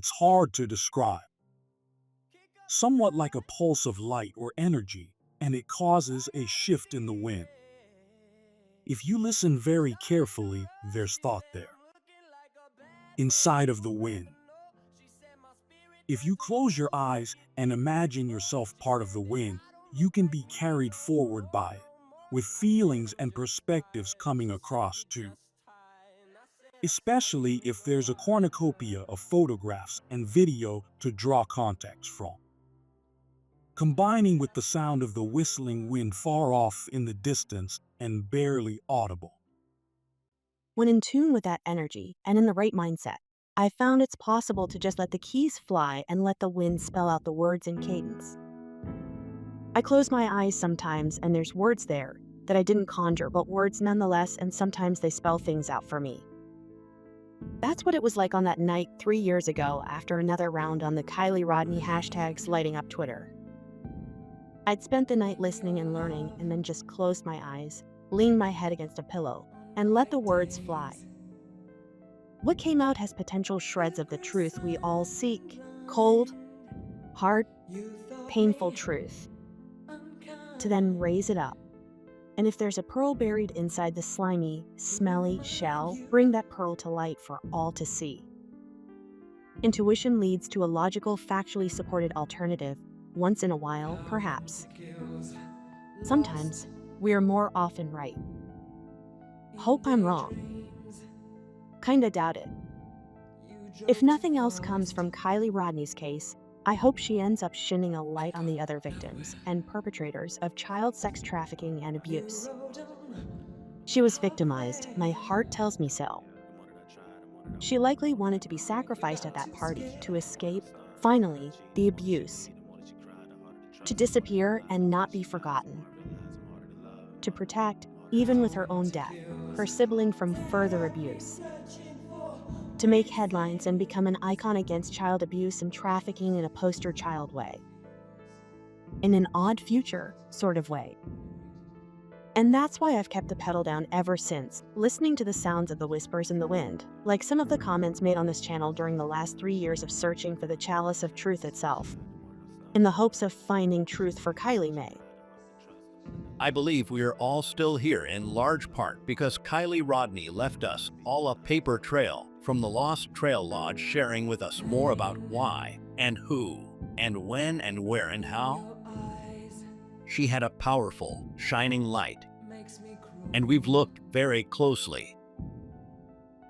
it's hard to describe. Somewhat like a pulse of light or energy, and it causes a shift in the wind. If you listen very carefully, there's thought there, inside of the wind. If you close your eyes and imagine yourself part of the wind, you can be carried forward by it, with feelings and perspectives coming across too. Especially if there's a cornucopia of photographs and video to draw context from. Combining with the sound of the whistling wind far off in the distance and barely audible. When in tune with that energy and in the right mindset, I found it's possible to just let the keys fly and let the wind spell out the words in cadence. I close my eyes sometimes and there's words there that I didn't conjure, but words nonetheless, and sometimes they spell things out for me. That's what it was like on that night 3 years ago after another round on the Kiely Rodni hashtags lighting up Twitter. I'd spent the night listening and learning and then just closed my eyes, leaned my head against a pillow, and let the words fly. What came out has potential shreds of the truth we all seek. Cold, hard, painful truth. To then raise it up. And if there's a pearl buried inside the slimy, smelly shell, bring that pearl to light for all to see. Intuition leads to a logical, factually supported alternative, once in a while, perhaps. Sometimes, we are more often right. Hope I'm wrong. Kinda doubt it. If nothing else comes from Kiely Rodni's case, I hope she ends up shining a light on the other victims and perpetrators of child sex trafficking and abuse. She was victimized, my heart tells me so. She likely wanted to be sacrificed at that party to escape, finally, the abuse. To disappear and not be forgotten. To protect, even with her own death, her sibling from further abuse. To make headlines and become an icon against child abuse and trafficking in a poster child way. In an odd future sort of way. And that's why I've kept the pedal down ever since, listening to the sounds of the whispers in the wind, like some of the comments made on this channel during the last 3 years of searching for the chalice of truth itself, in the hopes of finding truth for Kiely May. I believe we are all still here in large part because Kiely Rodni left us all a paper trail from the Lost Trail Lodge, sharing with us more about why and who and when and where and how. She had a powerful, shining light, and we've looked very closely.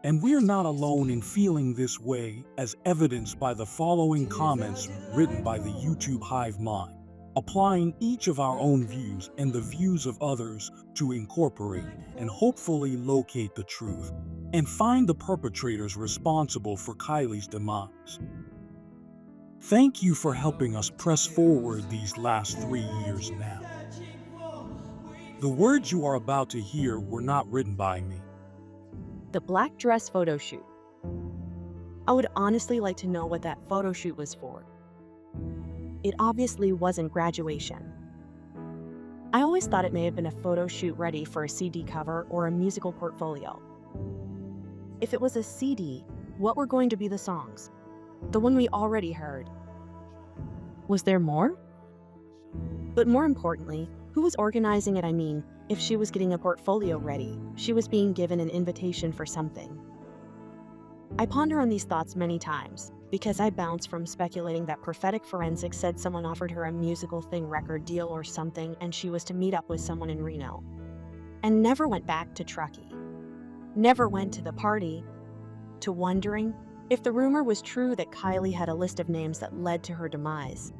And we're not alone in feeling this way, as evidenced by the following comments written by the YouTube hive mind, applying each of our own views and the views of others to incorporate and hopefully locate the truth and find the perpetrators responsible for Kiely's demise. Thank you for helping us press forward these last 3 years now. The words you are about to hear were not written by me. The black dress photo shoot. I would honestly like to know what that photo shoot was for. It obviously wasn't graduation. I always thought it may have been a photo shoot ready for a CD cover or a musical portfolio. If it was a CD, what were going to be the songs? The one we already heard. Was there more? But more importantly, who was organizing it? I mean, if she was getting a portfolio ready, she was being given an invitation for something. I ponder on these thoughts many times, because I bounce from speculating that prophetic forensics said someone offered her a musical thing record deal or something and she was to meet up with someone in Reno. And never went back to Truckee. Never went to the party, to wondering if the rumor was true that Kiely had a list of names that led to her demise.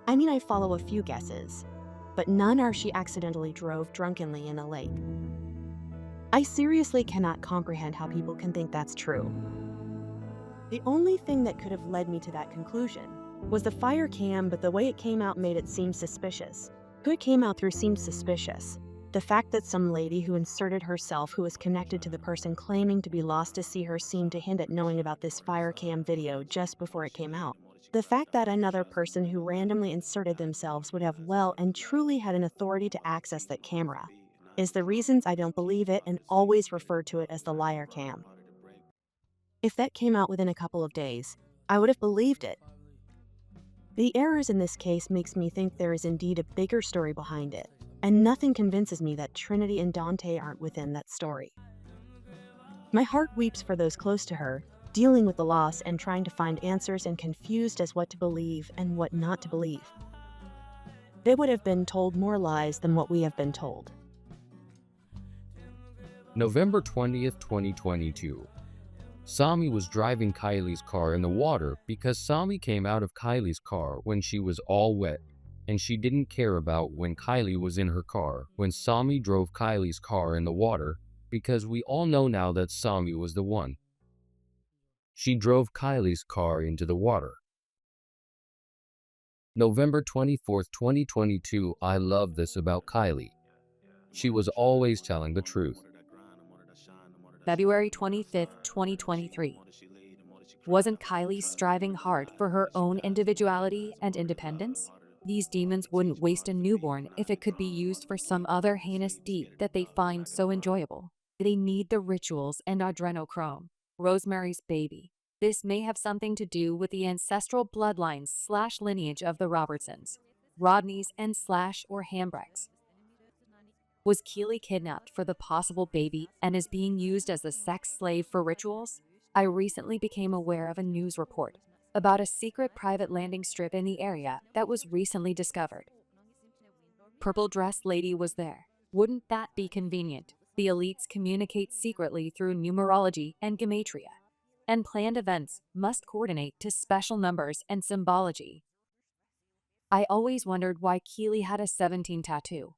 I mean, I follow a few guesses, but none are she accidentally drove drunkenly in a lake. I seriously cannot comprehend how people can think that's true. The only thing that could have led me to that conclusion was the fire cam, but the way it came out made it seem suspicious. Who it came out through seemed suspicious. The fact that some lady who inserted herself who was connected to the person claiming to be lost to see her seemed to hint at knowing about this fire cam video just before it came out. The fact that another person who randomly inserted themselves would have well and truly had an authority to access that camera is the reasons I don't believe it and always refer to it as the liar cam. If that came out within a couple of days, I would have believed it. The errors in this case makes me think there is indeed a bigger story behind it, and nothing convinces me that Trinity and Dante aren't within that story. My heart weeps for those close to her, dealing with the loss and trying to find answers and confused as what to believe and what not to believe. They would have been told more lies than what we have been told. November 20th, 2022. Sami was driving Kiely's car in the water because Sami came out of Kiely's car when she was all wet, and she didn't care about when Kiely was in her car when Sami drove Kiely's car in the water, because we all know now that Sami was the one. She drove Kiely's car into the water. November 24th, 2022. I love this about Kiely. She was always telling the truth. February 25th, 2023. Wasn't Kiely striving hard for her own individuality and independence? These demons wouldn't waste a newborn if it could be used for some other heinous deed that they find so enjoyable. They need the rituals and adrenochrome, Rosemary's baby. This may have something to do with the ancestral bloodlines/lineage of the Robertsons, Rodnis, and or HAMBRECHT'S. Was Kiely kidnapped for the possible baby and is being used as a sex slave for rituals? I recently became aware of a news report about a secret private landing strip in the area that was recently discovered. Purple dress lady was there. Wouldn't that be convenient? The elites communicate secretly through numerology and gematria, and planned events must coordinate to special numbers and symbology. I always wondered why Kiely had a 17 tattoo.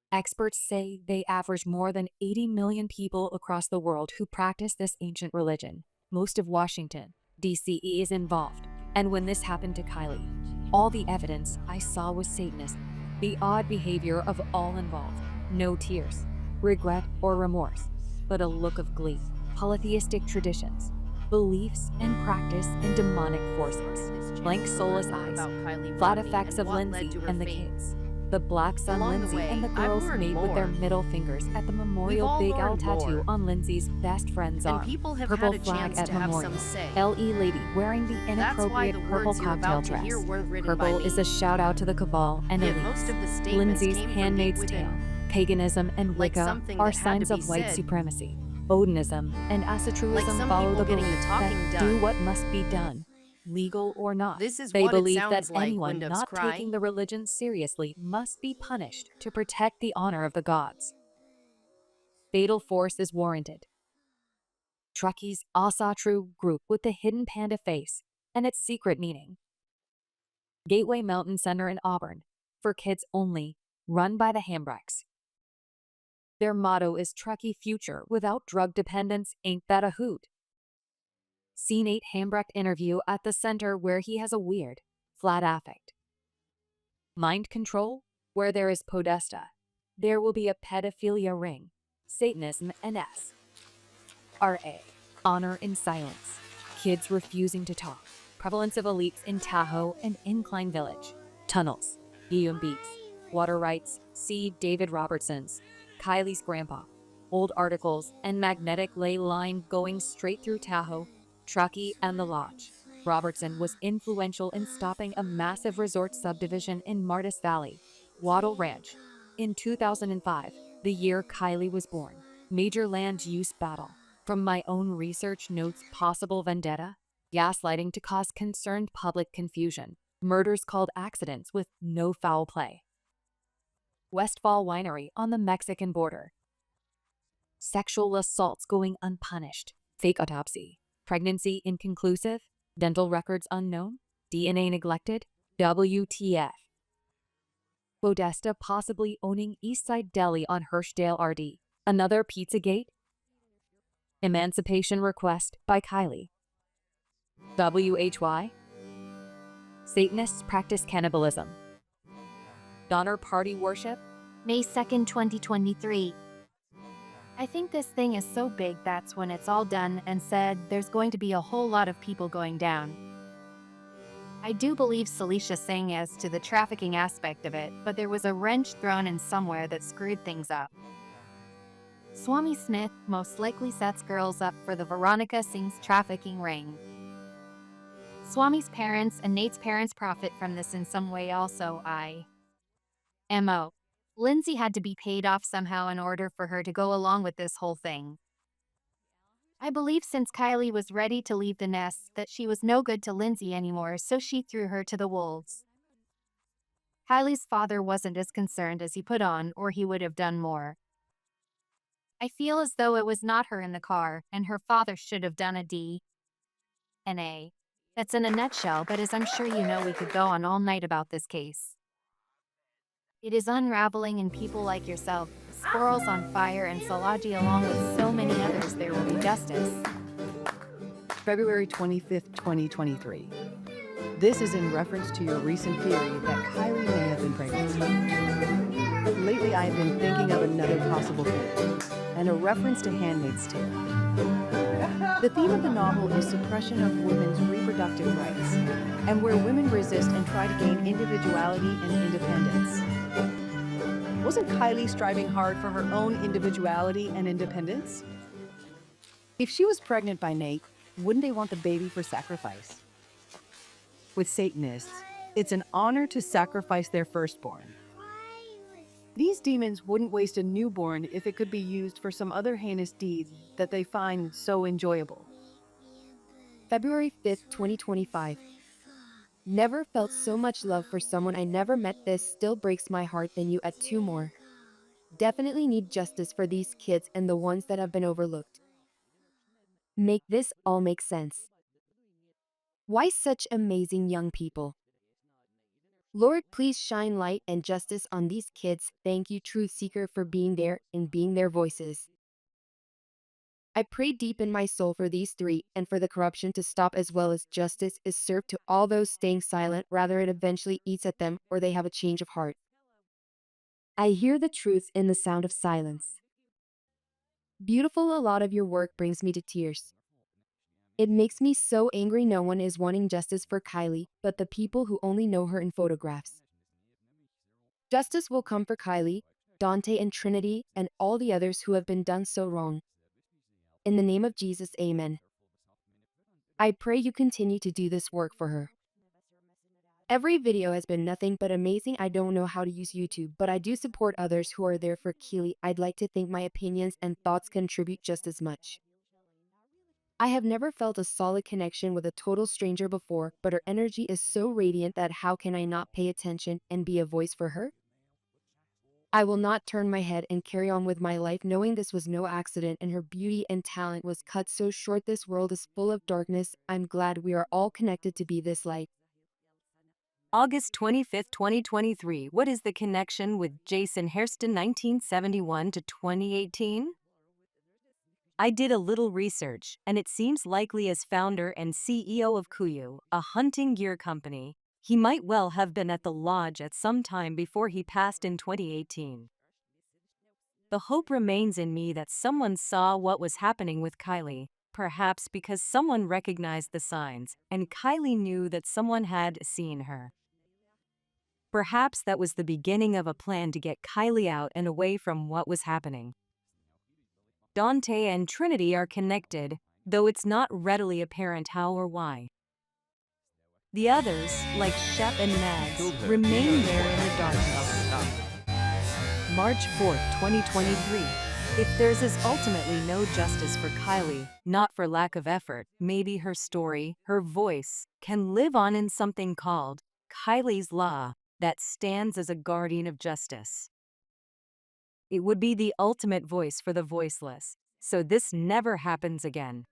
Experts say they average more than 80 million people across the world who practice this ancient religion. Most of Washington, D.C. is involved. And when this happened to Kiely, all the evidence I saw was Satanism. The odd behavior of all involved. No tears, regret, or remorse, but a look of glee. Polytheistic traditions, beliefs, and practice in demonic forces. Blank soulless eyes, flat effects of Lindsay and the kids. The black sun Lindsay and the girls made with their middle fingers at the memorial big L tattoo on Lindsay's best friend's arm. Purple flag at memorial. L.E. lady wearing the inappropriate purple cocktail dress. Purple is a shout out to the cabal and elites. Lindsay's Handmaid's Tale, paganism, and Wicca are signs of white supremacy. Odinism and ancestrism follow the belief that do what must be done, legal or not. They believe that anyone not taking the religion seriously must be punished to protect the honor of the gods. Fatal force is warranted. Truckie's ancestral group with the hidden panda face and its secret meaning. Gateway Mountain Center in Auburn, for kids only, run by the HAMBRECHT'S. Their motto is Truckee future without drug dependence, ain't that a hoot? Seen 8 HAMBRECHT'S interview at the center where he has a weird, flat affect. Mind control, where there is podesta, there will be a pedophilia ring. Satanism NS. RA. Honor in silence. Kids refusing to talk. Prevalence of elites in Tahoe and Incline Village. Tunnels. EMBs. Water rights. See David Robertsons. Kiely's grandpa. Old articles and magnetic ley line going straight through Tahoe, Truckee, and the Lodge. Robertson was influential in stopping a massive resort subdivision in Martis Valley, Wattle Ranch, in 2005, the year Kiely was born. Major land use battle. From my own research notes, possible vendetta, gaslighting to cause concerned public confusion, murders called accidents with no foul play. Westfall Winery on the Mexican border. Sexual assaults going unpunished. Fake autopsy. Pregnancy inconclusive. Dental records unknown. DNA neglected. WTF. Podesta possibly owning Eastside Deli on Hirschdale RD. Another Pizzagate. Emancipation request by Kiely. WHY. Satanists practice cannibalism. Donner Party worship. May 2nd, 2023. I think this thing is so big that's when it's all done and said, there's going to be a whole lot of people going down. I do believe Celicia sang as to the trafficking aspect of it, but there was a wrench thrown in somewhere that screwed things up. Swami Smith most likely sets girls up for the Veronica Singh's trafficking ring. Swami's parents and Nate's parents profit from this in some way also. M.O. Lindsay had to be paid off somehow in order for her to go along with this whole thing. I believe since Kiely was ready to leave the nest that she was no good to Lindsay anymore, so she threw her to the wolves. Kiely's father wasn't as concerned as he put on, or he would have done more. I feel as though it was not her in the car, and her father should have done a DNA. That's in a nutshell, but as I'm sure you know, we could go on all night about this case. It is unraveling, and people like yourself, Squirrels on Fire, and Salaji, along with so many others, there will be justice. February 25th, 2023. This is in reference to your recent theory that Kiely may have been pregnant. Lately, I have been thinking of another possible theory, and a reference to Handmaid's Tale. The theme of the novel is suppression of women's reproductive rights, and where women resist and try to gain individuality and independence. Wasn't Kiely striving hard for her own individuality and independence? If she was pregnant by Nate, wouldn't they want the baby for sacrifice? With Satanists, it's an honor to sacrifice their firstborn. These demons wouldn't waste a newborn if it could be used for some other heinous deed that they find so enjoyable. February 5th, 2025. Never felt so much love for someone I never met. This still breaks my heart than you at 2 more. Definitely need justice for these kids and the ones that have been overlooked. Make this all make sense. Why such amazing young people? Lord, please shine light and justice on these kids. Thank you, Truth Seeker, for being there and being their voices. I pray deep in my soul for these 3 and for the corruption to stop, as well as justice is served to all those staying silent, rather it eventually eats at them or they have a change of heart. I hear the truth in the sound of silence. Beautiful, a lot of your work brings me to tears. It makes me so angry no one is wanting justice for Kiely, but the people who only know her in photographs. Justice will come for Kiely, Dante and Trinity, and all the others who have been done so wrong. In the name of Jesus, amen. I pray you continue to do this work for her. Every video has been nothing but amazing. I don't know how to use YouTube, but I do support others who are there for Kiely. I'd like to think my opinions and thoughts contribute just as much. I have never felt a solid connection with a total stranger before, but her energy is so radiant that how can I not pay attention and be a voice for her? I will not turn my head and carry on with my life knowing this was no accident and her beauty and talent was cut so short. This world is full of darkness. I'm glad we are all connected to be this light. August 25th, 2023. What is the connection with Jason Hairston 1971 to 2018? I did a little research, and it seems likely as founder and CEO of Kuyu, a hunting gear company, he might well have been at the lodge at some time before he passed in 2018. The hope remains in me that someone saw what was happening with Kiely, perhaps because someone recognized the signs, and Kiely knew that someone had seen her. Perhaps that was the beginning of a plan to get Kiely out and away from what was happening. Dante and Trinity are connected, though it's not readily apparent how or why. The others, like Shep and Mads, remain there in the darkness. March 4th, 2023. If there's ultimately no justice for Kiely, not for lack of effort, maybe her story, her voice, can live on in something called Kiely's Law that stands as a guardian of justice. It would be the ultimate voice for the voiceless, so this never happens again.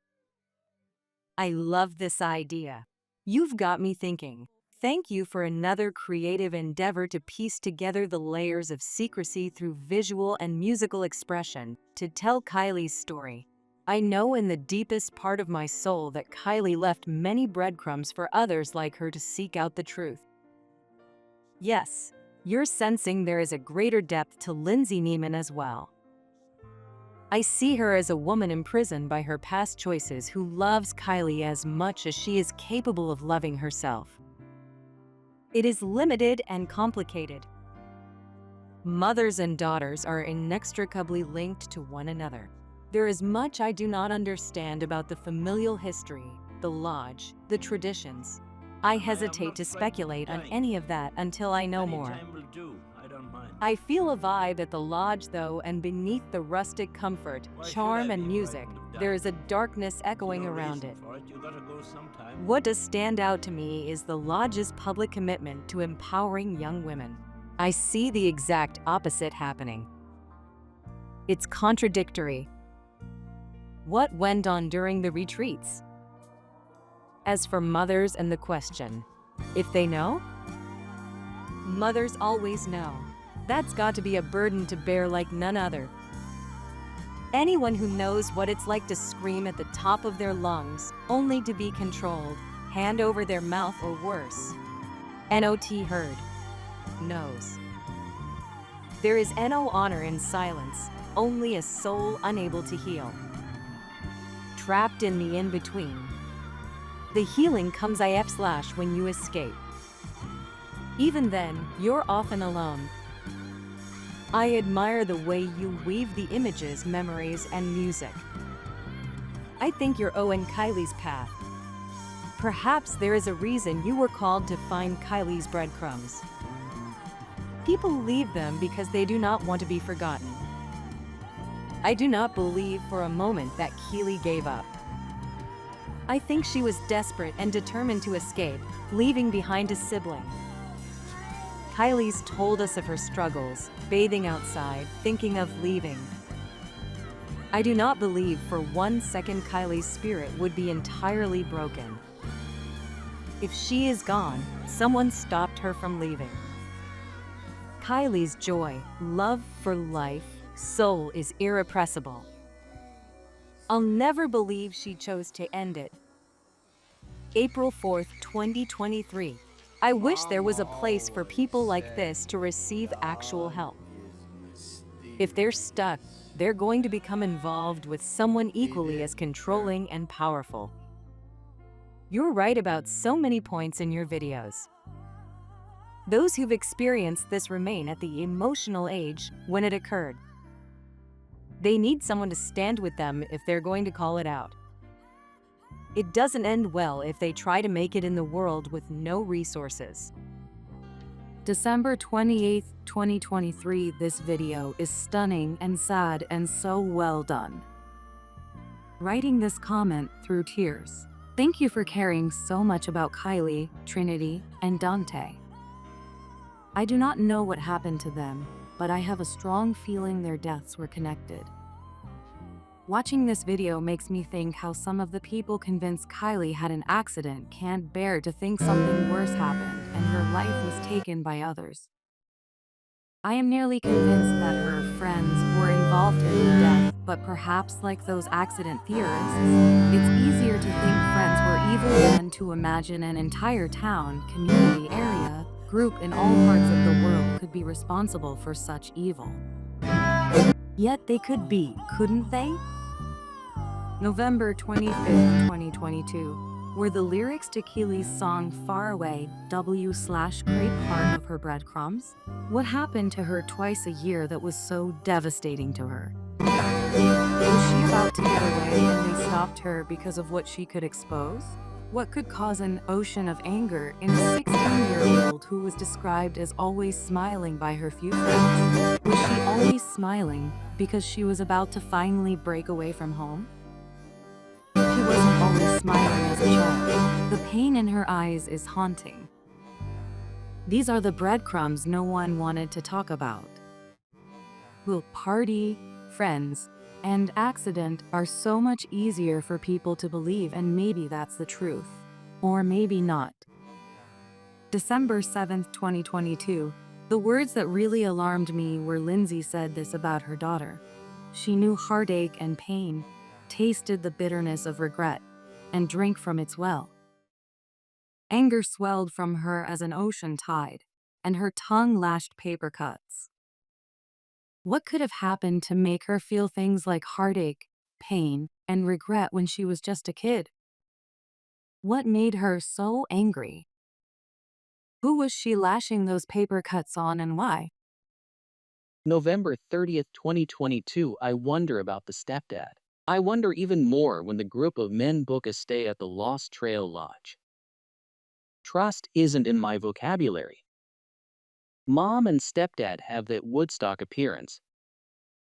I love this idea. You've got me thinking. Thank you for another creative endeavor to piece together the layers of secrecy through visual and musical expression to tell Kiely's story. I know in the deepest part of my soul that Kiely left many breadcrumbs for others like her to seek out the truth. Yes, you're sensing there is a greater depth to Lindsay Neiman as well. I see her as a woman imprisoned by her past choices who loves Kiely as much as she is capable of loving herself. It is limited and complicated. Mothers and daughters are inextricably linked to one another. There is much I do not understand about the familial history, the lodge, the traditions. I hesitate to speculate on any of that until I know more. I feel a vibe at the lodge though, and beneath the rustic comfort, charm, and music, there is a darkness echoing around it. What does stand out to me is the lodge's public commitment to empowering young women. I see the exact opposite happening. It's contradictory. What went on during the retreats? As for mothers and the question, if they know? Mothers always know. That's got to be a burden to bear like none other. Anyone who knows what it's like to scream at the top of their lungs, only to be controlled, hand over their mouth or worse. Not heard. Knows. There is no honor in silence, only a soul unable to heal. Trapped in the in-between. The healing comes when you escape. Even then, you're often alone. I admire the way you weave the images, memories, and music. I think you're Owen Kiley's path. Perhaps there is a reason you were called to find Kiley's breadcrumbs. People leave them because they do not want to be forgotten. I do not believe for a moment that Kiely gave up. I think she was desperate and determined to escape, leaving behind a sibling. Kiley's told us of her struggles, bathing outside, thinking of leaving. I do not believe for 1 second Kiley's spirit would be entirely broken. If she is gone, someone stopped her from leaving. Kiley's joy, love for life, soul is irrepressible. I'll never believe she chose to end it. April 4th, 2023. I wish there was a place for people like this to receive actual help. If they're stuck, they're going to become involved with someone equally as controlling and powerful. You're right about so many points in your videos. Those who've experienced this remain at the emotional age when it occurred. They need someone to stand with them if they're going to call it out. It doesn't end well if they try to make it in the world with no resources. December 28th, 2023. This video is stunning and sad and so well done. Writing this comment through tears. Thank you for caring so much about Kiely, Trinity, and Dante. I do not know what happened to them, but I have a strong feeling their deaths were connected. Watching this video makes me think how some of the people convinced Kiely had an accident can't bear to think something worse happened and her life was taken by others. I am nearly convinced that her friends were involved in her death, but perhaps like those accident theorists, it's easier to think friends were evil than to imagine an entire town, community, area, group in all parts of the world could be responsible for such evil. Yet they could be, couldn't they? November 25th, 2022. Were the lyrics to Kiely's song Far Away W/great part of her breadcrumbs? What happened to her twice a year that was so devastating to her? Was she about to get away and they stopped her because of what she could expose? What could cause an ocean of anger in a 16-year-old who was described as always smiling by her few friends? Was she always smiling because she was about to finally break away from home? She wasn't always smiling as a child. The pain in her eyes is haunting. These are the breadcrumbs no one wanted to talk about. Will party, friends, and accident are so much easier for people to believe, and maybe that's the truth. Or maybe not. December 7th, 2022. The words that really alarmed me were Lindsay said this about her daughter. She knew heartache and pain, tasted the bitterness of regret, and drank from its well. Anger swelled from her as an ocean tide, and her tongue lashed paper cuts. What could have happened to make her feel things like heartache, pain, and regret when she was just a kid? What made her so angry? Who was she lashing those paper cuts on and why? November 30th, 2022. I wonder about the stepdad. I wonder even more when the group of men book a stay at the Lost Trail Lodge. Trust isn't in my vocabulary. Mom and stepdad have that Woodstock appearance.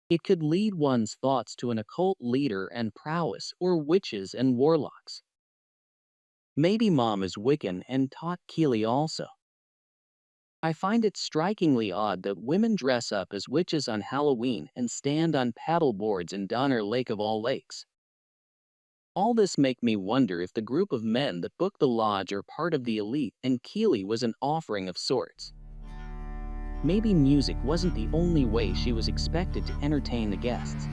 It could lead one's thoughts to an occult leader and prowess, or witches and warlocks. Maybe Mom is Wiccan and taught Kiely also. I find it strikingly odd that women dress up as witches on Halloween and stand on paddle boards in Donner Lake of all lakes. All this make me wonder if the group of men that booked the lodge are part of the elite and Kiely was an offering of sorts. Maybe music wasn't the only way she was expected to entertain the guests.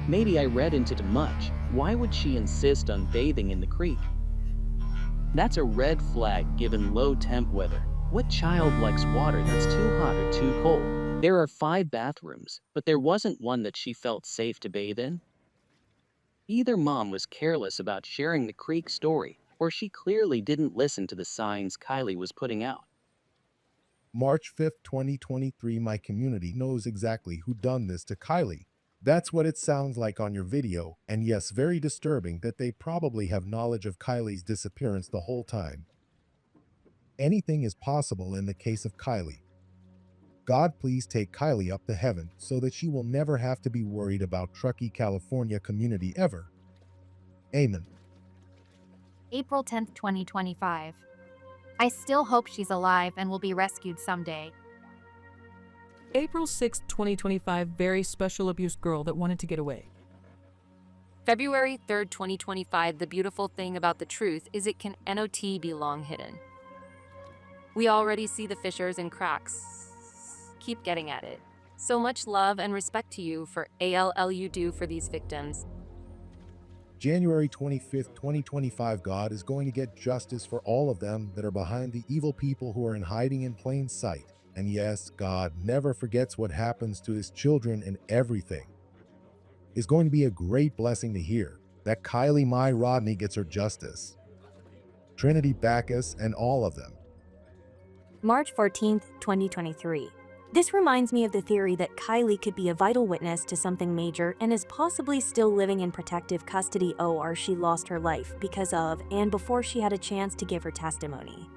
Maybe I read into too much. Why would she insist on bathing in the creek? That's a red flag given low temp weather. What child likes water that's too hot or too cold? There are 5 bathrooms, but there wasn't one that she felt safe to bathe in. Either Mom was careless about sharing the creek story, or she clearly didn't listen to the signs Kiely was putting out. March 5th, 2023. My community knows exactly who done this to Kiely. That's what it sounds like on your video, and yes, very disturbing that they probably have knowledge of Kiely's disappearance the whole time. Anything is possible in the case of Kiely. God, please take Kiely up to heaven so that she will never have to be worried about Truckee, California community ever. Amen. April 10th, 2025. I still hope she's alive and will be rescued someday. April 6, 2025, very special abuse girl that wanted to get away. February 3rd, 2025, the beautiful thing about the truth is it can not be long hidden. We already see the fissures and cracks. Keep getting at it. So much love and respect to you for all you do for these victims. January 25th, 2025. God is going to get justice for all of them that are behind the evil people who are in hiding in plain sight. And yes, God never forgets what happens to his children and everything. It's going to be a great blessing to hear that Kiely Rodni gets her justice. Trinity Bacchus and all of them. March 14th, 2023. This reminds me of the theory that Kiely could be a vital witness to something major and is possibly still living in protective custody or she lost her life because of and before she had a chance to give her testimony.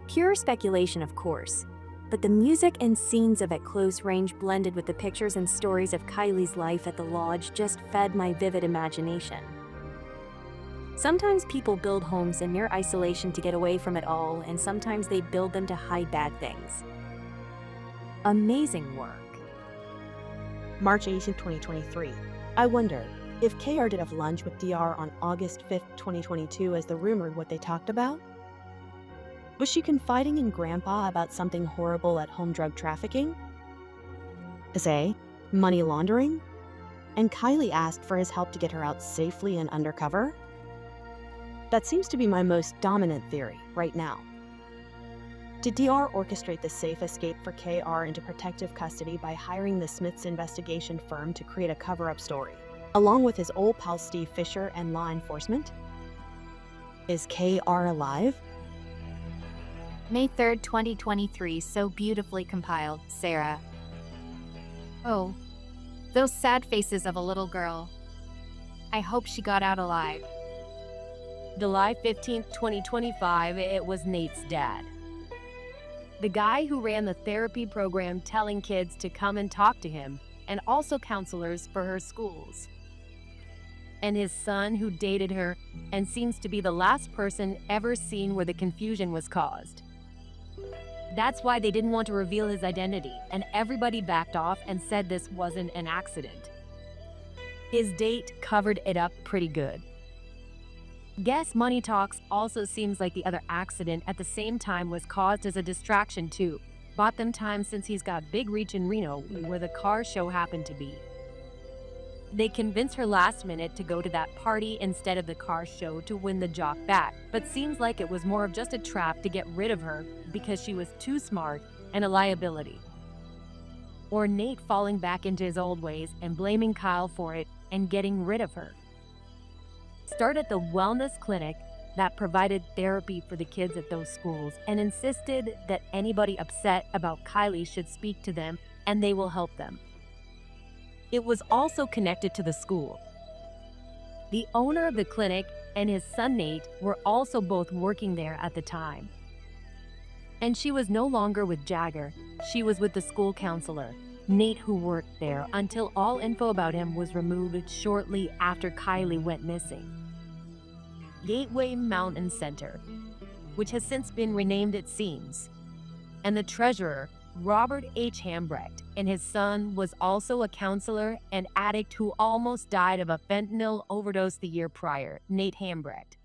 Pure speculation, of course, but the music and scenes of At Close Range blended with the pictures and stories of Kiely's life at the lodge just fed my vivid imagination. Sometimes people build homes in mere isolation to get away from it all, and sometimes they build them to hide bad things. Amazing work. March 18, 2023. I wonder if KR did have lunch with DR on August 5th, 2022 as the rumored what they talked about? Was she confiding in Grandpa about something horrible at home drug trafficking? Say, money laundering? And Kiely asked for his help to get her out safely and undercover? That seems to be my most dominant theory right now. Did DR orchestrate the safe escape for KR into protective custody by hiring the Smiths investigation firm to create a cover-up story, along with his old pal Steve Fisher and law enforcement? Is KR alive? May 3rd, 2023, so beautifully compiled, Sarah. Oh, those sad faces of a little girl. I hope she got out alive. July 15th, 2025, it was Nate's dad. The guy who ran the therapy program telling kids to come and talk to him, and also counselors for her schools. And his son who dated her and seems to be the last person ever seen where the confusion was caused. That's why they didn't want to reveal his identity, and everybody backed off and said this wasn't an accident. His date covered it up pretty good. Guess Money Talks also seems like the other accident at the same time was caused as a distraction too. Bought them time since he's got big reach in Reno, where the car show happened to be. They convinced her last minute to go to that party instead of the car show to win the jock back, but seems like it was more of just a trap to get rid of her because she was too smart and a liability. Or Nate falling back into his old ways and blaming Kyle for it and getting rid of her. Start at the wellness clinic, that provided therapy for the kids at those schools and insisted that anybody upset about Kiely should speak to them and they will help them. It was also connected to the school. The owner of the clinic and his son Nate were also both working there at the time. And she was no longer with Jagger, she was with the school counselor, Nate, who worked there until all info about him was removed shortly after Kiely went missing. Gateway Mountain Center, which has since been renamed it seems, and the treasurer, Robert H. Hambrecht, and his son was also a counselor and addict who almost died of a fentanyl overdose the year prior, Nate Hambrecht.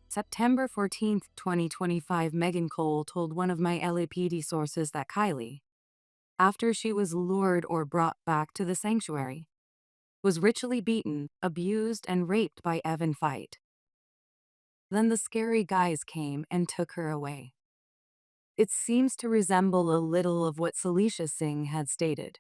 September 14th, 2025, Megan Cole told one of my LAPD sources that Kiely, after she was lured or brought back to the sanctuary, was ritually beaten, abused, and raped by Evan Fight. Then the scary guys came and took her away. It seems to resemble a little of what Celicia Singh had stated.